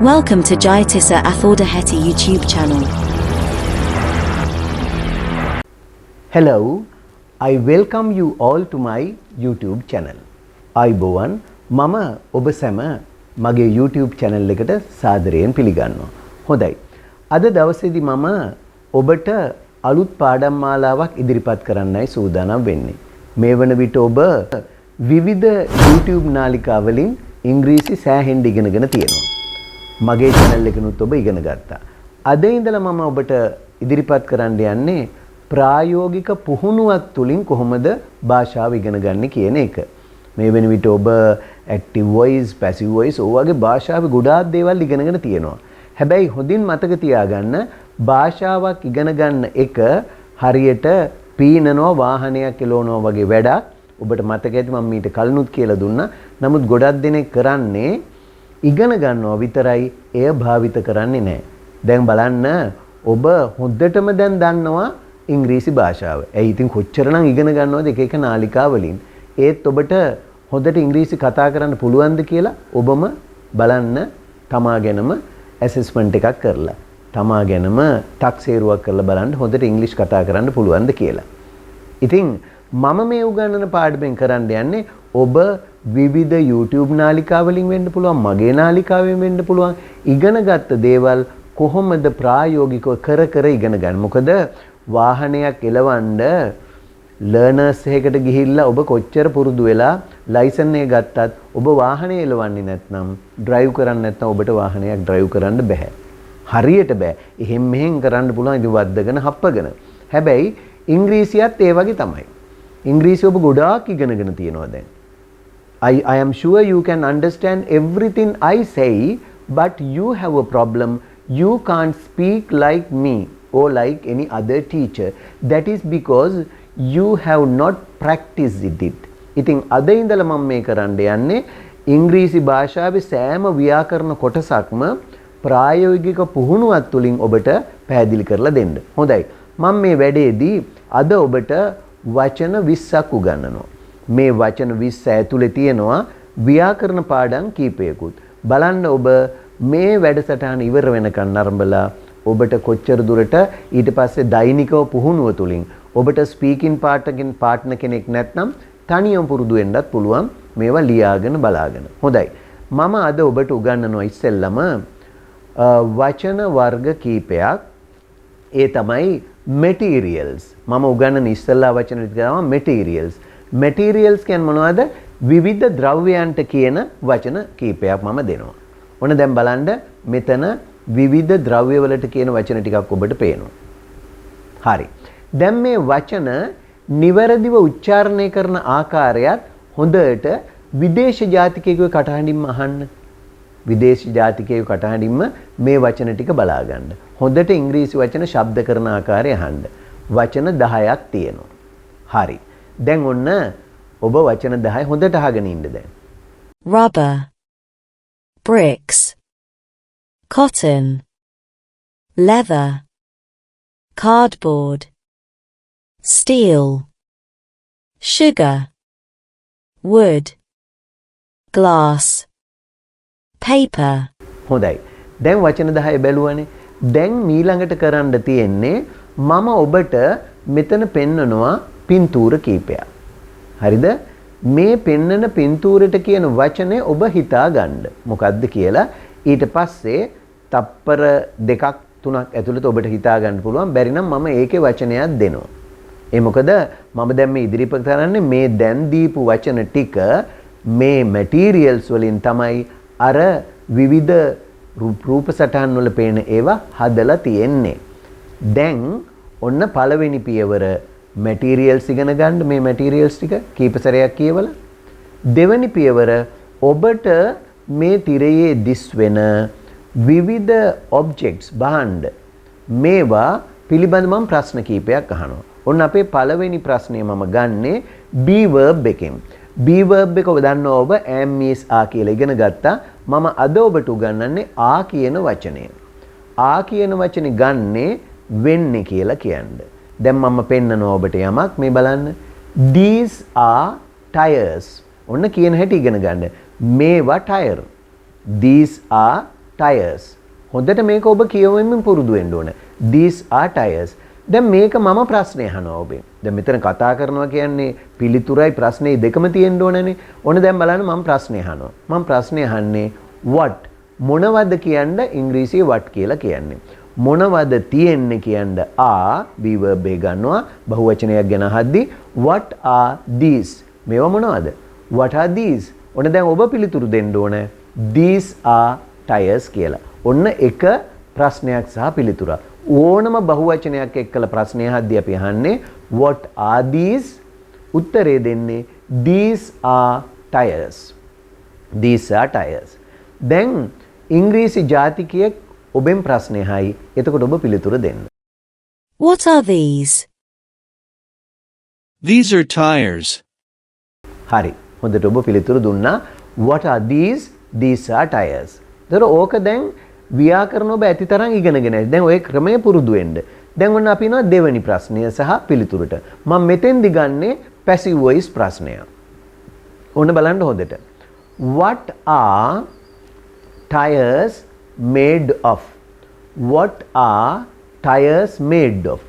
Welcome to Jayatissa Athoda Hetty YouTube channel. Hello, I welcome you all to my YouTube channel. අයිබෝවන් මම ඔබ සැම මගේ YouTube channel එකට සාදරයෙන් පිළිගන්නවා. හොඳයි. අද දවසේදී මම ඔබට අලුත් පාඩම් මාලාවක් ඉදිරිපත් කරන්නයි සූදානම් වෙන්නේ. මේ වන විට ඔබ විවිධ YouTube නාලිකා වලින් ඉංග්‍රීසි සෑහෙන්න ඉගෙනගෙන තියෙනවා. මගේ channel එකනොත් ඔබ ඉගෙන ගත්තා. අද ඉඳලා මම ඔබට ඉදිරිපත් කරන්න යන්නේ ප්‍රායෝගික පුහුණුවක් තුලින් කොහොමද භාෂාව ඉගෙන ගන්න කියන එක. මේ වෙන විට ඔබ active voice, passive voice ඔයගේ භාෂාවේ ගොඩාක් දේවල් ඉගෙනගෙන තියෙනවා. හැබැයි හොඳින් මතක තියාගන්න භාෂාවක් ඉගෙන ගන්න එක හරියට පීනනවා වාහනයක් එලවනවා වගේ වැඩක්. ඔබට මතක ඇති මම ඊට කලිනුත් කියලා දුන්නා. නමුත් ගොඩක් දෙනෙක් කරන්නේ ඉගෙන ගන්නවා විතරයි එය භාවිත කරන්නේ නැහැ. දැන් බලන්න ඔබ හොඳටම දැන් දන්නවා ඉංග්‍රීසි භාෂාව. ඒ ඉතින් කොච්චරනම් ඉගෙන ගන්නවද එක එක නාලිකා වලින්. ඒත් ඔබට හොඳට ඉංග්‍රීසි කතා කරන්න පුළුවන්ද කියලා ඔබම බලන්න තමා ගැනම ඇසෙස්මන්ට් එකක් කරලා. තමා ගැනම තක්සේරුවක් කරලා බලන්න හොඳට ඉංග්‍රීසි කතා කරන්න පුළුවන්ද කියලා. ඉතින් මම මේ උගන්වන පාඩමෙන් කරන්න යන්නේ ඔබ විවිධ YouTube නාලිකා වලින් වෙන්න පුළුවන් මගේ නාලිකාවෙන් වෙන්න පුළුවන් ඉගෙනගත්ත දේවල් කොහොමද ප්‍රායෝගිකව කර ඉගෙන ගන්න. මොකද වාහනයක් එලවන්න ලර්නර්ස් එකකට ගිහිල්ලා ඔබ කොච්චර පුරුදු වෙලා ලයිසන් එක ගත්තත් ඔබ වාහනේ එලවන්නේ නැත්නම් ඩ්‍රයිව් කරන්නේ නැත්නම් ඔබට වාහනයක් ඩ්‍රයිව් කරන්න බෑ. හරියට බෑ. එහෙම මෙහෙම කරන්න පුළුවන් ඉතින් වද්දගෙන හප්පගෙන. හැබැයි ඉංග්‍රීසියත් ඒ වගේ තමයි. ඉංග්‍රීසි ඔබ ගොඩාක් ඉගෙනගෙන තියෙනවා දැන්. I am sure you can understand everything I say, but you have a problem. You can't speak like me or like any other teacher. That is because you have not practiced it. ඉතින් අද ඉඳලා මම මේ කරන්න යන්නේ ඉංග්‍රීසි භාෂාවේ සෑම ව්‍යාකරණ කොටසක්ම ප්‍රායෝගික පුහුණුවක් තුලින් ඔබට පැහැදිලි කරලා දෙන්න. හොඳයි. මම මේ වැඩේදී අද ඔබට වචන 20ක් උගන්වනවා. මේ වචන 20 ඇතුලේ තියෙනවා ව්‍යාකරණ පාඩම් කීපයකුත්. බලන්න ඔබ මේ වැඩසටහන ඉවර වෙනකන් නරඹලා ඔබට කොච්චර දුරට ඊට පස්සේ දෛනිකව පුහුණුව තුලින් ඔබට ස්පීකින් පාර්ට්නර් කෙනෙක් නැත්නම් තනියම පුරුදු වෙන්නත් පුළුවන් මේවා ලියාගෙන බලාගෙන. හොඳයි. මම අද ඔබට උගන්වනවා ඉස්සෙල්ලම වචන වර්ග කීපයක්. ඒ තමයි materials. මම උගන්වන ඉස්සෙල්ලා වචන ටික තමයි materials. materials කියන්නේ මොනවද? විවිධ ද්‍රව්‍යයන්ට කියන වචන කීපයක් මම දෙනවා. ඔන්න දැන් බලන්න මෙතන විවිධ ද්‍රව්‍ය වලට කියන වචන ටිකක් ඔබට පේනවා. හරි. දැන් මේ වචන නිවැරදිව උච්චාරණය කරන ආකාරයත් හොඳට විදේශ ජාතිකයෙකුගේ කටහඬින්ම අහන්න. විදේශ ජාතිකයෙකුගේ කටහඬින්ම මේ වචන ටික බලා ගන්න. හොඳට ඉංග්‍රීසි වචන ශබ්ද කරන ආකාරය අහන්න. වචන 10ක් තියෙනවා. හරි. දැන් ඔන්න ඔබ වචන 10 හොඳට අහගෙන ඉන්න දැන්. Rubber, bricks, cotton, leather, cardboard, steel, sugar, wood, glass, paper. හොඳයි. දැන් වචන 10 බැලුවනේ. දැන් ඊළඟට කරන්න තියෙන්නේ මම ඔබට මෙතන පෙන්නනවා පින්තූර කීපයක්. හරිද? මේ පෙන්නන පින්තූරෙට කියන වචනේ ඔබ හිතා ගන්න. මොකද්ද කියලා ඊට පස්සේ තප්පර 2ක් 3ක් ඇතුළත ඔබට හිතා ගන්න පුළුවන්. බැරි නම් මම ඒකේ වචනයක් දෙනවා. ඒ මොකද මම දැන් මේ ඉදිරිපත් කරන්නේ මේ දැන් දීපු වචන ටික මේ materials වලින් තමයි අර විවිධ රූප සටහන් වල පේන ඒවා හදලා තියෙන්නේ. දැන් ඔන්න පළවෙනි පියවර materials ඉගෙන ගන්න මේ materials ටික කීප සැරයක් කියවලා. දෙවෙනි පියවර ඔබට මේ තිරයේ දිස් වෙන විවිධ objects භාණ්ඩ මේවා පිළිබඳව මම ප්‍රශ්න කීපයක් අහනවා. ඔන්න අපේ පළවෙනි ප්‍රශ්නය මම ගන්නෙ be verb එකෙන්. be verb එක ඔබ දන්නවා ඔබ am is are කියලා ඉගෙන ගත්තා. මම අද ඔබට උගන්වන්නේ are කියන වචනය. are කියන වචනේ ගන්නේ වෙන්නේ කියලා කියන්නේ. දැන් මම පෙන්නනවා ඔබට යමක් මේ බලන්න. These are tires. ඔන්න කියන හැටි ඉගෙන ගන්න. මේවා tire. These are tires. හොඳට මේක ඔබ කියවමින් පුරුදු වෙන්න ඕන. These are tires. දැන් මේක මම ප්‍රශ්නේ අහනවා ඔබෙන්. දැන් මෙතන කතා කරනවා කියන්නේ පිළිතුරයි ප්‍රශ්නේ දෙකම තියෙන්න ඕනනේ. ඔන්න දැන් බලන්න මම ප්‍රශ්නේ අහනවා. මම ප්‍රශ්නේ අහන්නේ what මොනවද කියන්න ඉංග්‍රීසියේ what කියලා කියන්නේ. මොනවද තියෙන්නේ කියන්න are be verb එක ගන්නවා බහුවචනයක් ගැන අහද්දි what are these මේවා මොනවද? what are these? ඔන්න දැන් ඔබ පිළිතුරු දෙන්න ඕන these are tires කියලා. ඔන්න එක ප්‍රශ්නයක් සහ පිළිතුරක්. ඕනම බහුවචනයක් එක්කලා ප්‍රශ්නය අහද්දී අපි අහන්නේ what are these? උත්තරේ දෙන්නේ these are tires. these are tires. දැන් ඉංග්‍රීසි ජාතිකයෙක් ඔබෙන් ප්‍රශ්නය අහයි. එතකොට ඔබ පිළිතුර දෙන්න. What are these? These are tires. හරි. හොඳට ඔබ පිළිතුරු දුන්නා. What are these? These are tires. ඒතර ඕක දැන් ව්‍යාකරණ ඔබ ඇතිතරම් ඉගෙනගෙන ඇති. දැන් ඔය ක්‍රමය පුරුදු වෙන්න. දැන් ඔන්න අපි යනවා දෙවෙනි ප්‍රශ්නය සහ පිළිතුරට. මම මෙතෙන්දි ගන්නේ passive voice ප්‍රශ්නය. ඔන්න බලන්න හොඳට. What are tires made of? What are tires made of?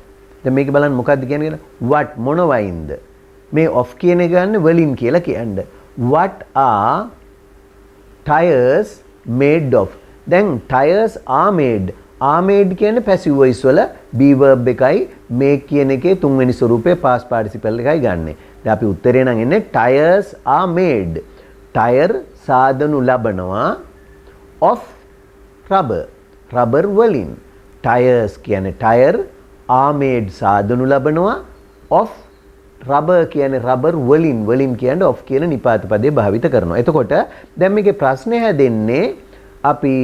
දැන් මේක බලන්න මොකක්ද කියන්නේ කියලා. What මොනවයින්ද? මේ of කියන එක ගන්න වලින් කියලා කියන්නේ. What are tires made of? දැන් tires are made. are made කියන්නේ passive voice වල be verb එකයි make කියන එකේ තුන්වෙනි ස්වරූපයේ past participle එකයි ගන්නෙ. දැන් අපි උත්තරේ නම් එන්නේ tires are made. tire සාදනු ලබනවා of rubber. rubber වලින්. tires කියන්නේ tire are made සාදනු ලබනවා of rubber කියන්නේ rubber වලින් කියන්නේ of කියන නිපාත පදේ භාවිත කරනවා. එතකොට දැන් මේකේ ප්‍රශ්නේ හැදෙන්නේ අපි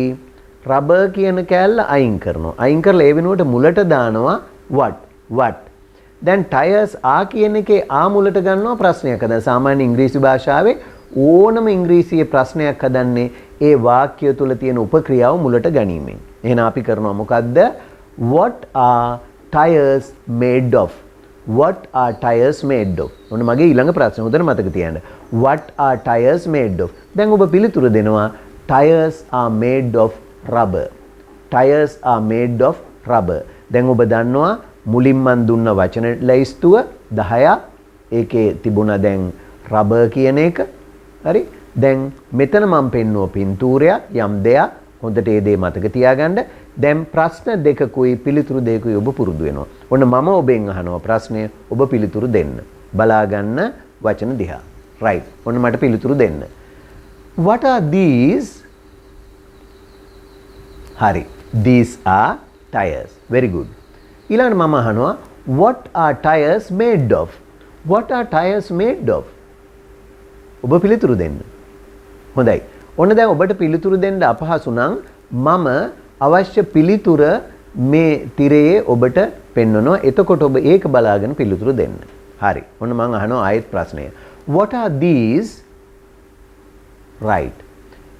rubber කියන කෑල්ල අයින් කරනවා. අයින් කරලා ඒ වෙනුවට මුලට දානවා what. දැන් tires are කියන එකේ ආ මුලට ගන්නවා ප්‍රශ්නයක් හදන්න. සාමාන්‍ය ඉංග්‍රීසි භාෂාවේ ඕනම ඉංග්‍රීසියේ ප්‍රශ්නයක් හදන්නේ ඒ වාක්‍ය තුල තියෙන උපක්‍රියාව මුලට ගැනීමෙන්. එහෙනම් අපි කරනවා මොකද්ද? What are tires made of? What are tires made of? ඔන්න මගේ ඊළඟ ප්‍රශ්නේ හොඳට මතක තියාගන්න. What are tires made of? දැන් ඔබ පිළිතුරු දෙනවා tires are made of rubber. tires are made of rubber. දැන් ඔබ දන්නවා මුලින් මන් දුන්න වචන ලැයිස්තුව 10ක්. ඒකේ තිබුණා දැන් rubber කියන එක. හරි? දැන් මෙතන මම පෙන්නුව පින්තූරයක් යම් දෙයක්. හොඳට ඒ දේ මතක තියාගන්න. දැන් ප්‍රශ්න දෙකකුයි පිළිතුරු දෙකකුයි ඔබ පුරුදු වෙනවා. ඔන්න මම ඔබෙන් අහනවා ප්‍රශ්නය ඔබ පිළිතුරු දෙන්න. බලා ගන්න වචන දිහා. right. ඔන්න මට පිළිතුරු දෙන්න. What are these? හරි. These are tires. Very good. ඊළඟට මම අහනවා what are tires made of? What are tires made of? ඔබ පිළිතුරු දෙන්න. හොඳයි. ඔන්න දැන් ඔබට පිළිතුරු දෙන්න අපහසු නම් මම අවශ්‍ය පිළිතුර මේ තිරයේ ඔබට පෙන්වනවා. එතකොට ඔබ ඒක බලාගෙන පිළිතුරු දෙන්න. හරි. ඔන්න මම අහනවා ආයෙත් ප්‍රශ්නය. What are these? right.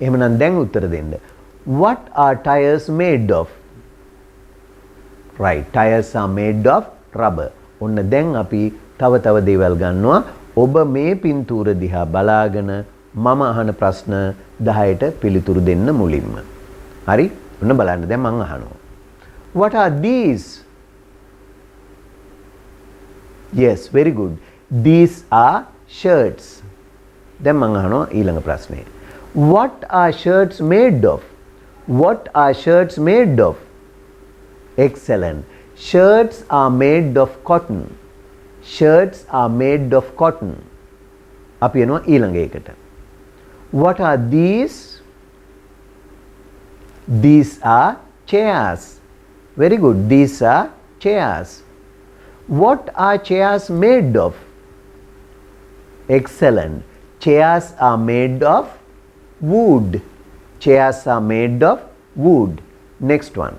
එහෙනම් දැන් උත්තර දෙන්න. What are tires made of? right. tires are made of rubber. ඔන්න දැන් අපි තව දේවල් ගන්නවා. ඔබ මේ පින්තූර දිහා බලාගෙන මම අහන ප්‍රශ්න 10ට පිළිතුරු දෙන්න මුලින්ම. හරි? ඔන්න බලන්න දැන් මම අහනවා. What are these? Yes, very good. These are shirts. දැන් මම අහනවා ඊළඟ ප්‍රශ්නේ. What are shirts made of? What are shirts made of? Excellent. Shirts are made of cotton. Shirts are made of cotton. අපි යනවා ඊළඟ එකට. What are these? These are chairs. Very good. These are chairs. What are chairs made of? Excellent. Chairs are made of wood. Chairs are made of wood. Next one.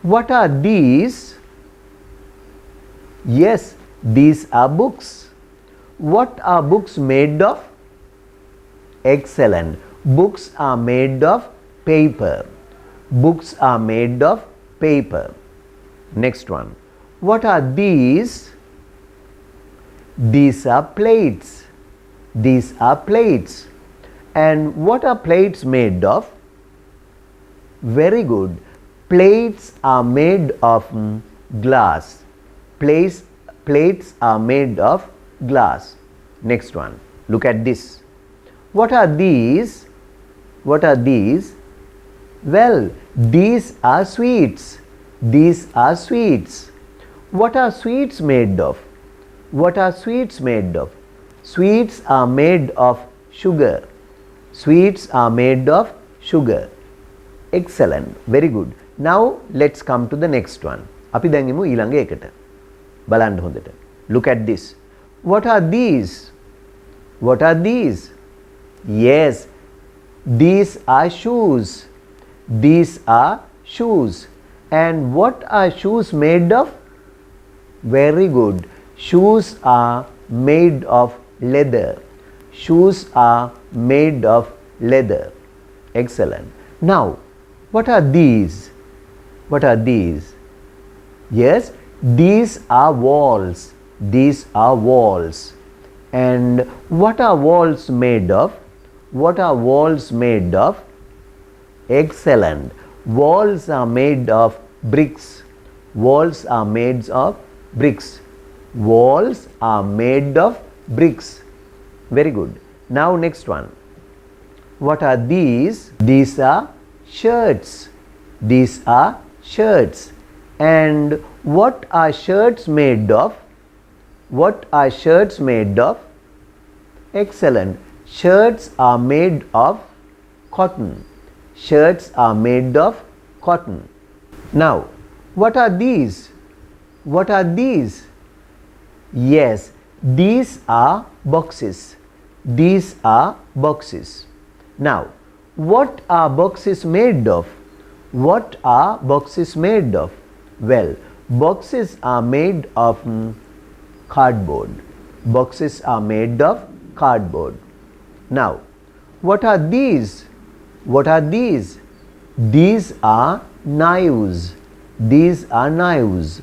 What are these? Yes, these are books. What are books made of? Excellent. Books are made of paper. Books are made of paper. Next one. What are these? These are plates. These are plates. And what are plates made of? Very good. Plates are made of glass. Plates are made of glass. Next one. Look at this. What are these? What are these? Well, these are sweets. These are sweets. What are sweets made of? What are sweets made of? Sweets are made of sugar. Sweets are made of sugar. Excellent. Very good. Now let's come to the next one. අපි දැන් යමු ඊළඟ එකට. බලන්න හොඳට. Look at this. What are these? What are these? Yes, these are shoes. These are shoes. And what are shoes made of? Very good. Shoes are made of leather. Shoes are made of leather. Excellent. Now, what are these? What are these? Yes, these are walls. These are walls. And what are walls made of? What are walls made of? Excellent. Walls are made of bricks. Walls are made of bricks. Walls are made of bricks. Very good. Now next one. What are these? These are shirts. These are shirts. And what are shirts made of? What are shirts made of? Excellent. Shirts are made of cotton. Shirts are made of cotton. Now, what are these? What are these? Yes, these are boxes. These are boxes. Now, what are boxes made of? What are boxes made of? Well, boxes are made of cardboard. Boxes are made of cardboard. Now, what are these? What are these? These are knives. These are knives.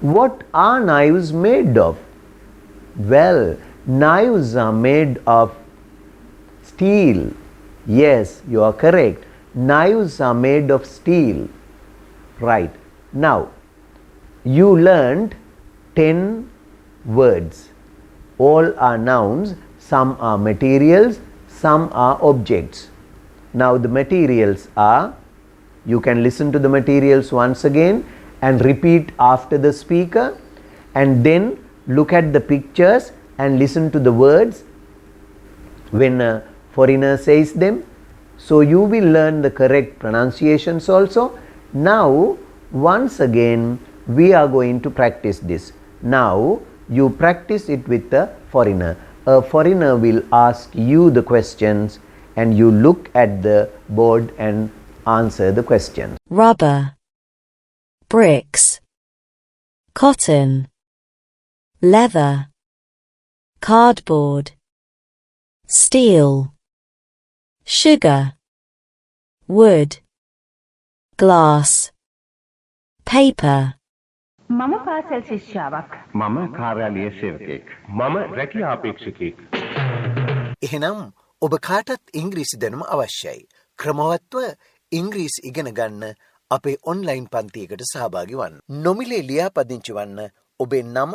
What are knives made of? Well, knives are made of steel. Yes, you are correct. Knives are made of steel. Right. Now, you learned 10 words. All are nouns, some are materials, some are objects. Now the materials are, you can listen to the materials once again and repeat after the speaker, and then look at the pictures and listen to the words when a foreigner says them. So you will learn the correct pronunciations also. Now once again we are going to practice this. Now you practice it with the foreigner. A foreigner will ask you the questions and you look at the board and answer the question. Rubber, bricks, cotton, leather, cardboard, steel, sugar, wood, glass, paper. මම පාසල් ශිෂ්‍යාවක්. මම කාර්යාලීය සේවකයෙක්. මම රැකියා අපේක්ෂකයෙක්. එහෙනම් ඔබ කාටත් ඉංග්‍රීසි දැනුම අවශ්‍යයි. ක්‍රමවත්ව ඉංග්‍රීසි ඉගෙන ගන්න අපේ ඔන්ලයින් පන්තියකට සහභාගී වන්න. නොමිලේ ලියාපදිංචි වන්න ඔබේ නම,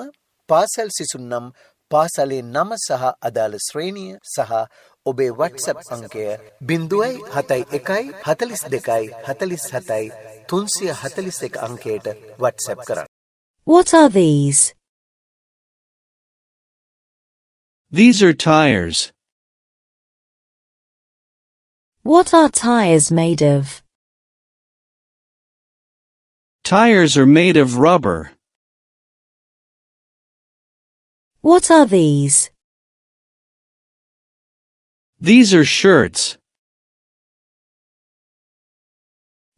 පාසල් සිසුන් නම්, පාසලේ නම සහ අදාළ ශ්‍රේණිය සහ ඔබේ WhatsApp අංකය 071 42 47 341 අංකයට WhatsApp කරන්න. What are these? These are tires. What are tires made of? Tires are made of rubber. What are these? These are shirts.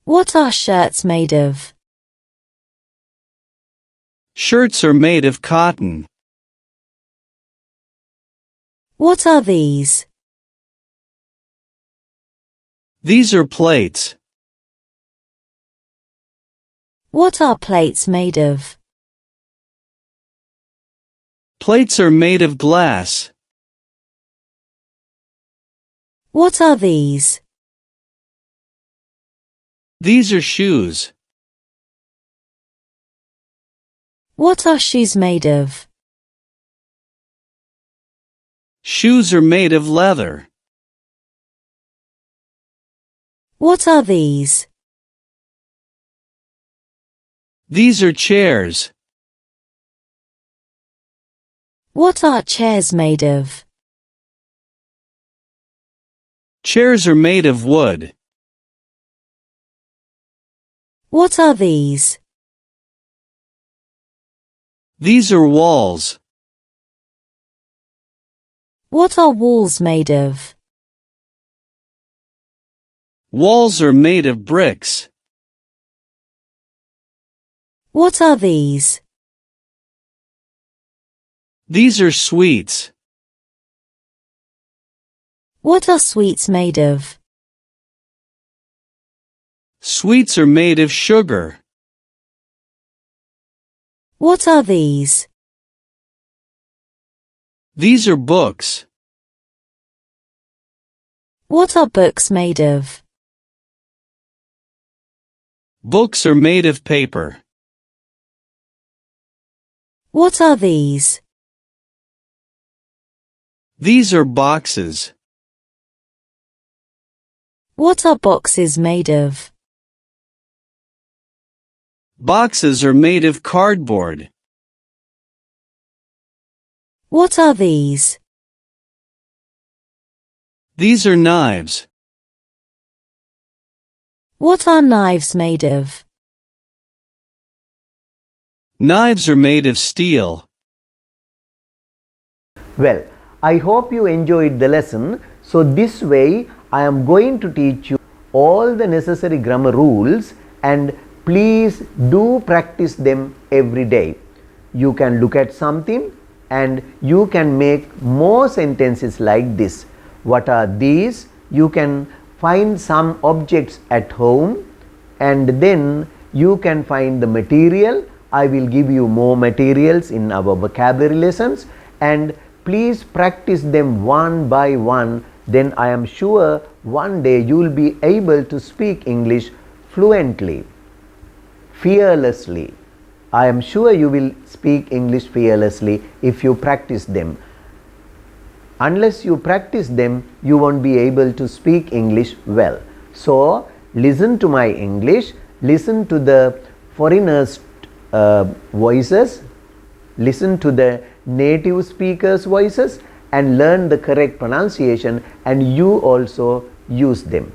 What are shirts made of? Shirts are made of cotton. What are these? These are plates. What are plates made of? Plates are made of glass. What are these? These are shoes. What are shoes made of? Shoes are made of leather. What are these? These are chairs. What are chairs made of? Chairs are made of wood. What are these? These are walls. What are walls made of? Walls are made of bricks. What are these? These are sweets. What are sweets made of? Sweets are made of sugar. What are these? These are books. What are books made of? Books are made of paper. What are these? These are boxes. What are boxes made of? Boxes are made of cardboard. What are these? These are knives. What are knives made of? Knives are made of steel. Well, I hope you enjoyed the lesson. So this way I am going to teach you all the necessary grammar rules, and please do practice them every day. You can look at something and you can make more sentences like this. What are these? You can find some objects at home and then you can find the material. I will give you more materials in our vocabulary lessons, and please practice them one by one. Then I am sure one day you will be able to speak English fluently, fearlessly. I am sure you will speak English fearlessly if you practice them. Unless you practice them, you won't be able to speak English well. So listen to my English, listen to the foreigners' voices, listen to the native speakers' voices, and learn the correct pronunciation, and you also use them.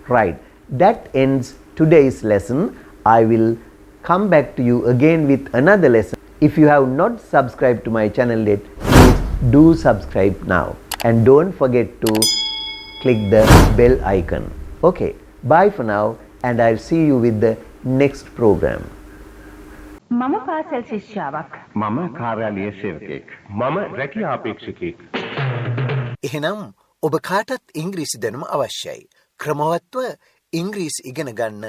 Right. That ends today's lesson. I will come back to you again with another lesson. If you have not subscribed to my channel yet, please do subscribe now, and don't forget to click the bell icon. Okay, bye for now, and I'll see you with the next program. මම පාසල් ශිෂ්‍යාවක්. මම කාර්යාලීය සේවකයෙක්. මම රැකියා අපේක්ෂකයෙක්. එහෙනම් ඔබ කාටත් ඉංග්‍රීසි දැනුම අවශ්‍යයි. ක්‍රමවත්ව ඉංග්‍රීසි ඉගෙන ගන්න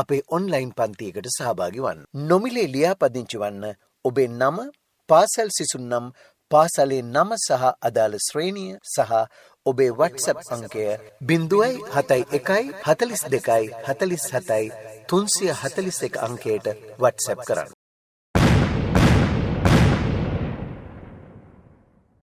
අපේ ඔන්ලයින් පන්තියකට සහභාගී වන්න. නොමිලේ ලියාපදිංචි වන්න ඔබේ නම, පාසල් සිසුන් නම්, පාසලේ නම සහ අදාළ ශ්‍රේණිය සහ ඔබේ WhatsApp අංකය 071 42 47 341 අංකයට WhatsApp කරන්න.